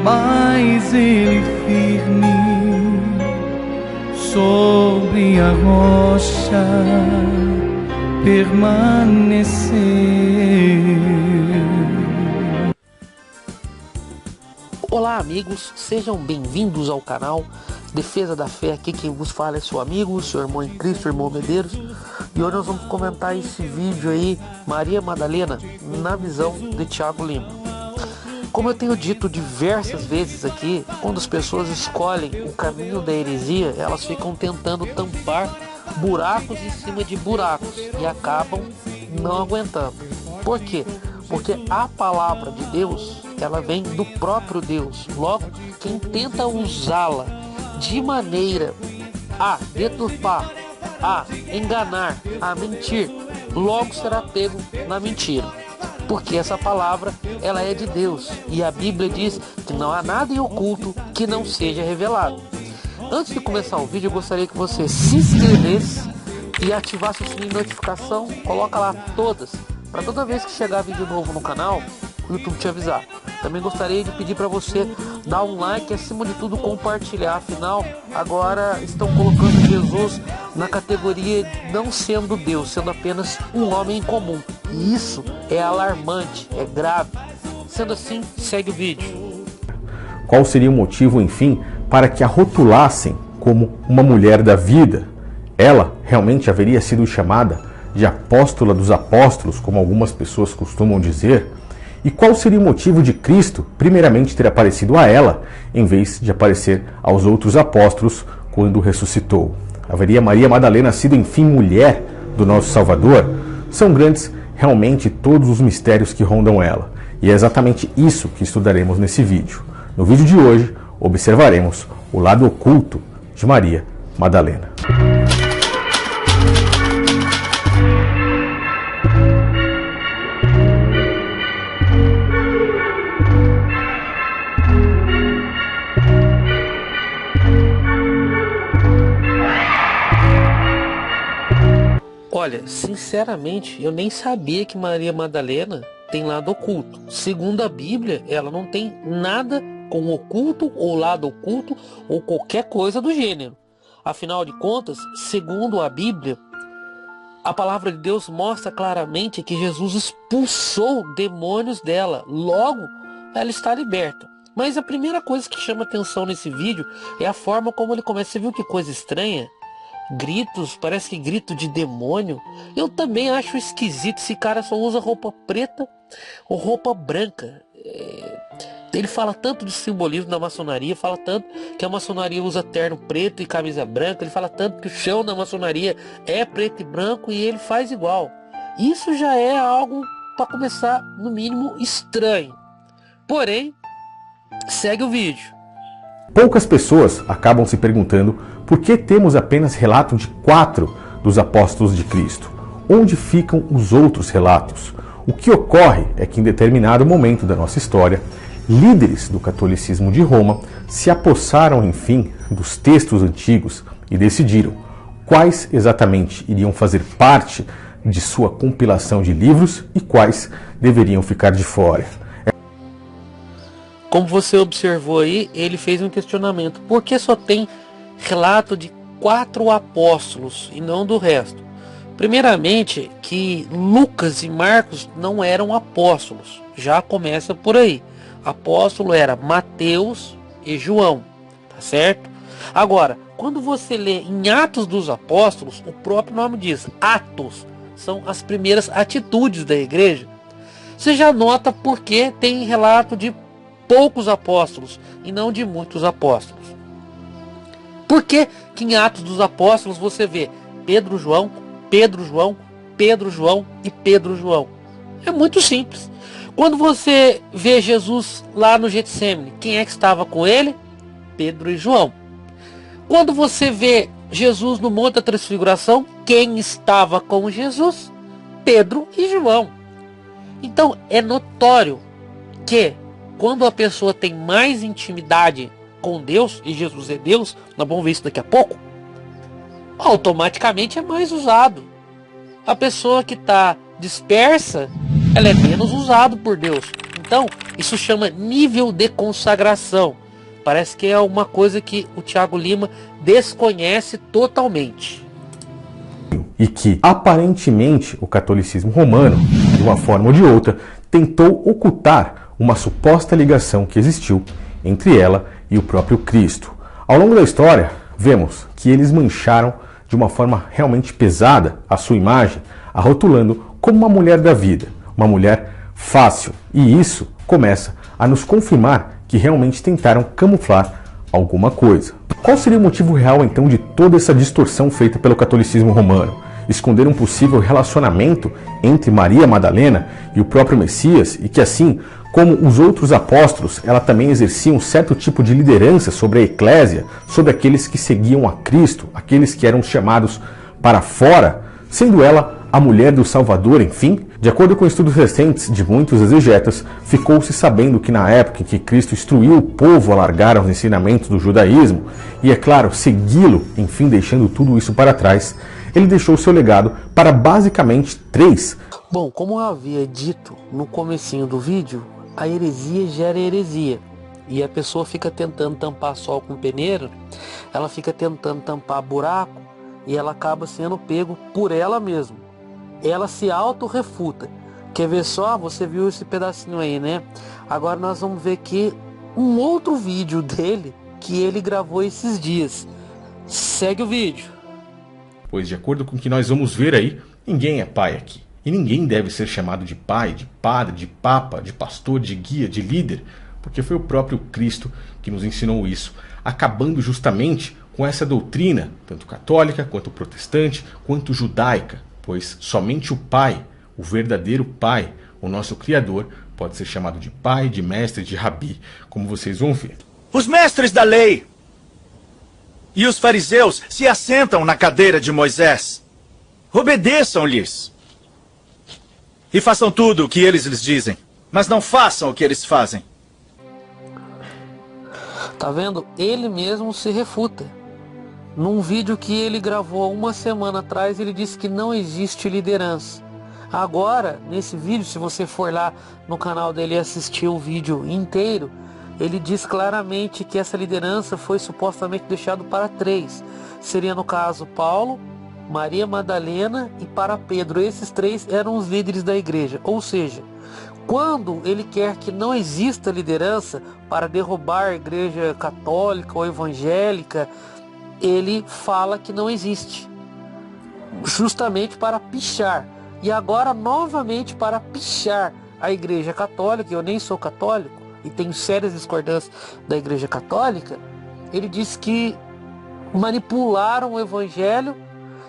mas ele firme sobre a rocha permaneceu. Olá amigos, sejam bem-vindos ao canal Defesa da Fé. Aqui quem vos fala é seu amigo, seu irmão em Cristo, irmão Medeiros. E hoje nós vamos comentar esse vídeo aí, Maria Madalena, na visão de Thiago Lima. Como eu tenho dito diversas vezes aqui, quando as pessoas escolhem o caminho da heresia, elas ficam tentando tampar buracos em cima de buracos e acabam não aguentando. Por quê? Porque a palavra de Deus, ela vem do próprio Deus. Logo, quem tenta usá-la de maneira a deturpar, a enganar, a mentir, logo será pego na mentira. Porque essa palavra, ela é de Deus. E a Bíblia diz que não há nada em oculto que não seja revelado. Antes de começar o vídeo, eu gostaria que você se inscrevesse e ativasse o sininho de notificação. Coloca lá todas, para toda vez que chegar vídeo novo no canal, o YouTube te avisar. Também gostaria de pedir para você dar um like e, acima de tudo, compartilhar. Afinal, agora estão colocando Jesus na categoria de não sendo Deus, sendo apenas um homem comum. E isso é alarmante, é grave. Sendo assim, segue o vídeo. Qual seria o motivo, enfim, para que a rotulassem como uma mulher da vida? Ela realmente haveria sido chamada de apóstola dos apóstolos, como algumas pessoas costumam dizer? E qual seria o motivo de Cristo, primeiramente, ter aparecido a ela, em vez de aparecer aos outros apóstolos quando ressuscitou? Haveria Maria Madalena sido, enfim, mulher do nosso Salvador? São grandes realmente todos os mistérios que rondam ela. E é exatamente isso que estudaremos nesse vídeo. No vídeo de hoje, observaremos o lado oculto de Maria Madalena. Olha, sinceramente, eu nem sabia que Maria Madalena tem lado oculto. Segundo a Bíblia, ela não tem nada com oculto ou lado oculto ou qualquer coisa do gênero. Afinal de contas, segundo a Bíblia, a palavra de Deus mostra claramente que Jesus expulsou demônios dela. Logo, ela está liberta. Mas a primeira coisa que chama atenção nesse vídeo é a forma como ele começa. Você viu que coisa estranha? Gritos, parece que grito de demônio. Eu também acho esquisito. Esse cara só usa roupa preta ou roupa branca. Ele fala tanto de simbolismo da maçonaria, fala tanto que a maçonaria usa terno preto e camisa branca, ele fala tanto que o chão da maçonaria é preto e branco e ele faz igual. Isso já é algo, para começar, no mínimo estranho. Porém, segue o vídeo. Poucas pessoas acabam se perguntando por que temos apenas relato de 4 dos apóstolos de Cristo. Onde ficam os outros relatos? O que ocorre é que em determinado momento da nossa história, líderes do catolicismo de Roma se apossaram, enfim, dos textos antigos e decidiram quais exatamente iriam fazer parte de sua compilação de livros e quais deveriam ficar de fora. Como você observou aí, ele fez um questionamento. Por que só tem relato de 4 apóstolos e não do resto? Primeiramente, que Lucas e Marcos não eram apóstolos. Já começa por aí. Apóstolo era Mateus e João, tá certo? Agora, quando você lê em Atos dos Apóstolos, o próprio nome diz, Atos, são as primeiras atitudes da igreja. Você já nota porque tem relato de poucos apóstolos e não de muitos apóstolos. Por que que em Atos dos Apóstolos você vê Pedro, João, Pedro, João, Pedro, João e Pedro, João? É muito simples. Quando você vê Jesus lá no Getsêmani, quem é que estava com ele? Pedro e João. Quando você vê Jesus no Monte da Transfiguração, quem estava com Jesus? Pedro e João. Então é notório que quando a pessoa tem mais intimidade com Deus, e Jesus é Deus, nós vamos ver isso daqui a pouco, automaticamente é mais usado. A pessoa que está dispersa, ela é menos usada por Deus. Então, isso chama nível de consagração. Parece que é uma coisa que o Thiago Lima desconhece totalmente. E que, aparentemente, o catolicismo romano, de uma forma ou de outra, tentou ocultar uma suposta ligação que existiu entre ela e o próprio Cristo. Ao longo da história, vemos que eles mancharam de uma forma realmente pesada a sua imagem, a rotulando como uma mulher da vida, uma mulher fácil. E isso começa a nos confirmar que realmente tentaram camuflar alguma coisa. Qual seria o motivo real, então, de toda essa distorção feita pelo catolicismo romano? Esconder um possível relacionamento entre Maria Madalena e o próprio Messias, e que assim como os outros apóstolos, ela também exercia um certo tipo de liderança sobre a eclésia, sobre aqueles que seguiam a Cristo, aqueles que eram chamados para fora, sendo ela a mulher do Salvador, enfim. De acordo com estudos recentes de muitos exegetas, ficou-se sabendo que na época em que Cristo instruiu o povo a largar os ensinamentos do judaísmo, e é claro, segui-lo, enfim, deixando tudo isso para trás, ele deixou seu legado para basicamente 3. Bom, como eu havia dito no comecinho do vídeo, a heresia gera heresia. E a pessoa fica tentando tampar sol com peneira, ela fica tentando tampar buraco e ela acaba sendo pego por ela mesma. Ela se auto-refuta. Quer ver só? Você viu esse pedacinho aí, né? Agora nós vamos ver aqui um outro vídeo dele que ele gravou esses dias. Segue o vídeo. Pois de acordo com o que nós vamos ver aí, ninguém é pai aqui. E ninguém deve ser chamado de pai, de padre, de papa, de pastor, de guia, de líder, porque foi o próprio Cristo que nos ensinou isso, acabando justamente com essa doutrina, tanto católica, quanto protestante, quanto judaica, pois somente o pai, o verdadeiro pai, o nosso Criador, pode ser chamado de pai, de mestre, de rabi, como vocês vão ver. Os mestres da lei e os fariseus se assentam na cadeira de Moisés. Obedeçam-lhes. E façam tudo o que eles lhes dizem, mas não façam o que eles fazem. Tá vendo? Ele mesmo se refuta. Num vídeo que ele gravou uma semana atrás, ele disse que não existe liderança. Agora, nesse vídeo, se você for lá no canal dele e assistir o vídeo inteiro, ele diz claramente que essa liderança foi supostamente deixada para 3. Seria, no caso, Paulo, Maria Madalena e para Pedro. Esses 3 eram os líderes da igreja. Ou seja, quando ele quer que não exista liderança para derrubar a igreja católica ou evangélica, ele fala que não existe, justamente para pichar. E agora novamente para pichar a igreja católica. Eu nem sou católico e tenho sérias discordâncias da igreja católica. Ele diz que manipularam o evangelho.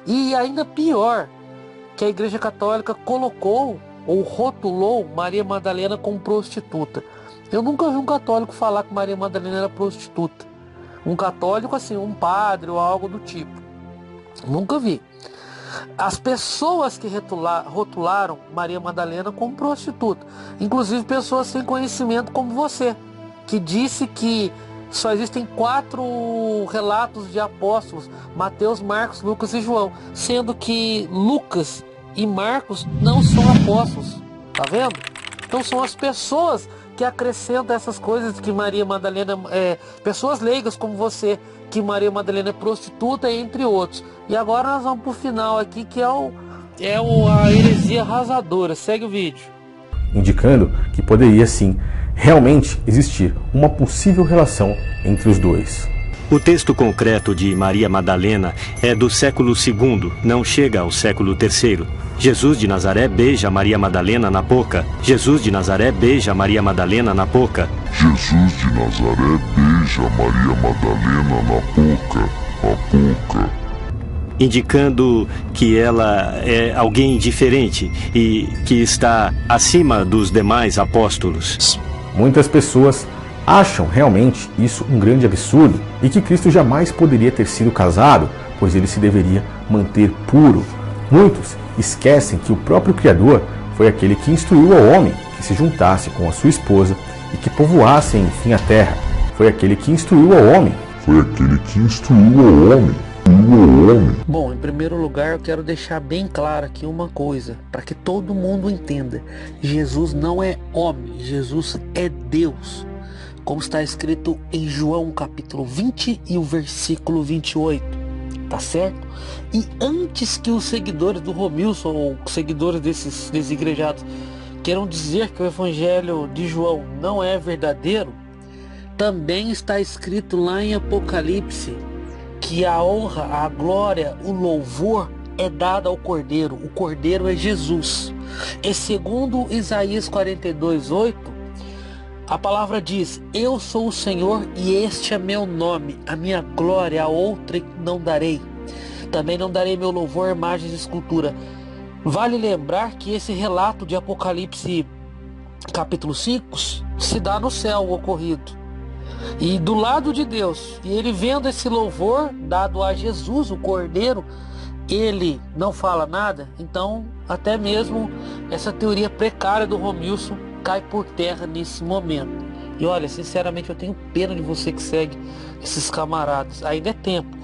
E ainda pior, que a igreja católica colocou ou rotulou Maria Madalena como prostituta. Eu nunca vi um católico falar que Maria Madalena era prostituta. Um católico assim, um padre ou algo do tipo. Nunca vi. As pessoas que rotularam Maria Madalena como prostituta, inclusive pessoas sem conhecimento como você, que disse que só existem 4 relatos de apóstolos: Mateus, Marcos, Lucas e João, sendo que Lucas e Marcos não são apóstolos. Tá vendo? Então são as pessoas que acrescentam essas coisas, que Maria Madalena pessoas leigas como você, que Maria Madalena é prostituta, entre outros. E agora nós vamos pro final aqui, que é a heresia arrasadora. Segue o vídeo. Indicando que poderia sim realmente existir uma possível relação entre os dois. O texto concreto de Maria Madalena é do século II, não chega ao século III. Jesus de Nazaré beija Maria Madalena na boca. Jesus de Nazaré beija Maria Madalena na boca. Jesus de Nazaré beija Maria Madalena na boca. Indicando que ela é alguém diferente e que está acima dos demais apóstolos. Muitas pessoas acham realmente isso um grande absurdo e que Cristo jamais poderia ter sido casado, pois ele se deveria manter puro. Muitos esquecem que o próprio Criador foi aquele que instruiu ao homem que se juntasse com a sua esposa e que povoassem enfim a terra. Foi aquele que instruiu ao homem. Bom, em primeiro lugar eu quero deixar bem claro aqui uma coisa, para que todo mundo entenda. Jesus não é homem, Jesus é Deus. Como está escrito em João capítulo 20 e o versículo 28, tá certo? E antes que os seguidores do Romilson, ou seguidores desses desigrejados, queiram dizer que o evangelho de João não é verdadeiro, também está escrito lá em Apocalipse que a honra, a glória, o louvor é dado ao Cordeiro. O Cordeiro é Jesus. E segundo Isaías 42:8, a palavra diz: eu sou o Senhor e este é meu nome, a minha glória a outra não darei. Também não darei meu louvor a imagens de escultura. Vale lembrar que esse relato de Apocalipse capítulo 5 se dá no céu, o ocorrido. E do lado de Deus, e ele vendo esse louvor dado a Jesus, o Cordeiro, ele não fala nada. Então até mesmo essa teoria precária do Romilson cai por terra nesse momento. E olha, sinceramente eu tenho pena de você que segue esses camaradas. Ainda é tempo,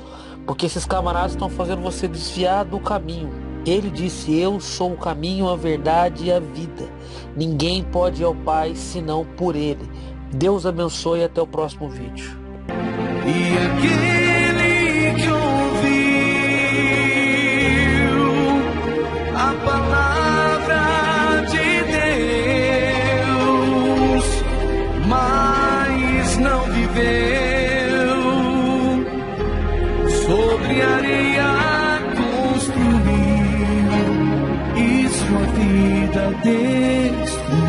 porque esses camaradas estão fazendo você desviar do caminho. Ele disse: eu sou o caminho, a verdade e a vida. Ninguém pode ir ao Pai senão por ele. Deus abençoe e até o próximo vídeo. E aquele que ouviu a palavra de Deus, mas não viveu, sobre areia construiu e sua vida destruiu.